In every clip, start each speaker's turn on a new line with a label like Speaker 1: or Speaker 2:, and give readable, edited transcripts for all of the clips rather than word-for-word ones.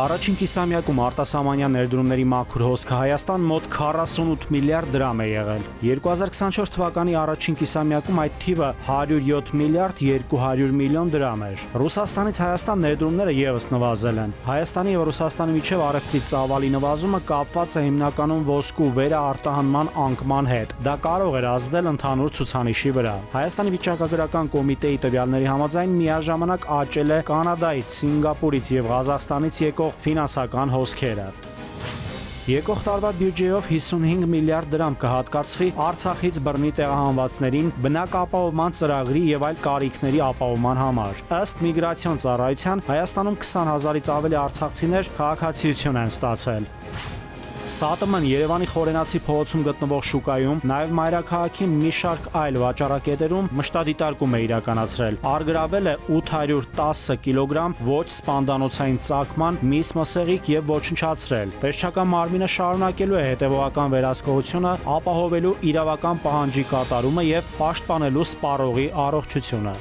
Speaker 1: Առաջին կիսամյակում արտասահմանյան ներդրումների մաքուր հոսքը Հայաստան մոտ 48 միլիարդ դրամ է եղել։ 2024 թվականի առաջին կիսամյակում այդ թիվը 107 միլիարդ 200 միլիոն դրամ էր։ Ռուսաստանից Հայաստան ներդրումները ևս նվազել են։ Հայաստանի եւ Ռուսաստանի միջև առևտրի ծավալի նվազումը կապված է հիմնականում ոսկու վերաարտահանման անկման հետ։ Դա կարող էր ազդել ընդհանուր ցուցանիշի վրա։ Հայաստանի վիճակագրական կոմիտեի տվյալների համաձայն միաժամանակ աճել է Կանադայից, Սինգապուրից եւ Ղազախստանից եկող ֆինանսական հոսքերը։ Եկող տարվա բյուջեով 55 միլիարդ դրամ կհատկացվի Արցախից բռնի տեղահանվածներին բնակ ապահովման ծրագրի եւ այլ կարիքների ապահովման համար։ Ըստ միգրացիոն ծառայության Հայաստանում 20,000-ից ավելի արցախցիներ քաղաքացիություն են ստացել։ ՍԱՏՄ-ն Երևանի Խորենացի փողոցում գտնվող շուկայում, նաև մայրաքաղաքի մի շարք այլ վաճառակետերում մշտադիտարկում է իրականացրել։ Առգրավել է 810 կիլոգրամ ոչ սպանդանոցային ծագման միս մսեղիկ եւ ոչնչացրել։ Տեսչական մարմինը շարունակելու է հետևողական վերահսկողությունը, ապահովելու իրավական պահանջի կատարումը եւ պաշտպանելու սպառողի առողջությունը։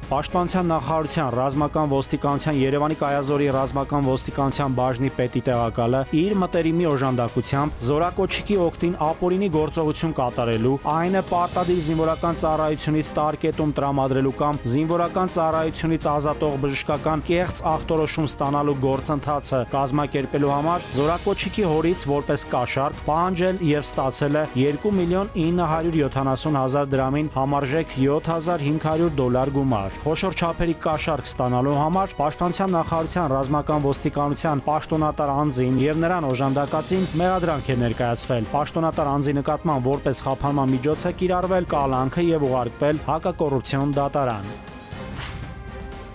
Speaker 1: Պաշտպանության նախարարության ռազմական ոստիկանության Երևանի Կայազորի ռազմական ոստիկանության բաժնի պետի տեղակալը իր մտերիմի օժանդակությամբ զորակոչիկի օգտին ապօրինի գործողություն կատարելու, այն է պարտադիր զինվորական ծառայությունից տարկետում տրամադրելու կամ զինվորական ծառայությունից ազատող բժշկական կեղծ ախտորոշում ստանալու գործընթացը կազմակերպելու համար զորակոչիկի հորից որպես կաշառք պահանջել եւ ստացել է 2.970.000 դրամին համարժեք $7,500 գումար։ Խոշոր չափերի կաշառք ստանալու համար Պաշտպանության նախարարության ռազմական ոստիկանության պաշտոնատար անձին եւ նրան օժանդակածին մեղադրանք է ներկայացվել։ Պաշտոնատար անձի նկատմամբ որպես խափանման միջոց է կիրառվել կալանքը եւ ուղարկվել հակակոռուպցիոն դատարան։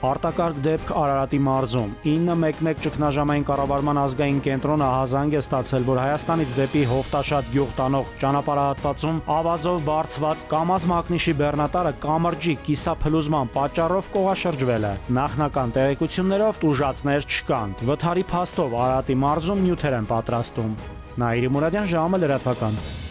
Speaker 1: Արտակարգ դեպք Արարատի մարզում 911 ճգնաժամային կառավարման ազգային կենտրոնը ահազանգ է ստացել, որ Հայաստանից դեպի Հովտաշատ գյուղ տանող ճանապարհահատվածում ավազով բարձված Կամազ մակնիշի բեռնատարը կամրջի կիսափլուզման պատճառով կողաշրջվել է։ Նախնական տեղեկություններով տուժածներ չկան։ Վթարի փաստով Արարատի մարզում նյութեր են պատրաստում։ Նաիրի Մուրադյան, ժամը լրատվական։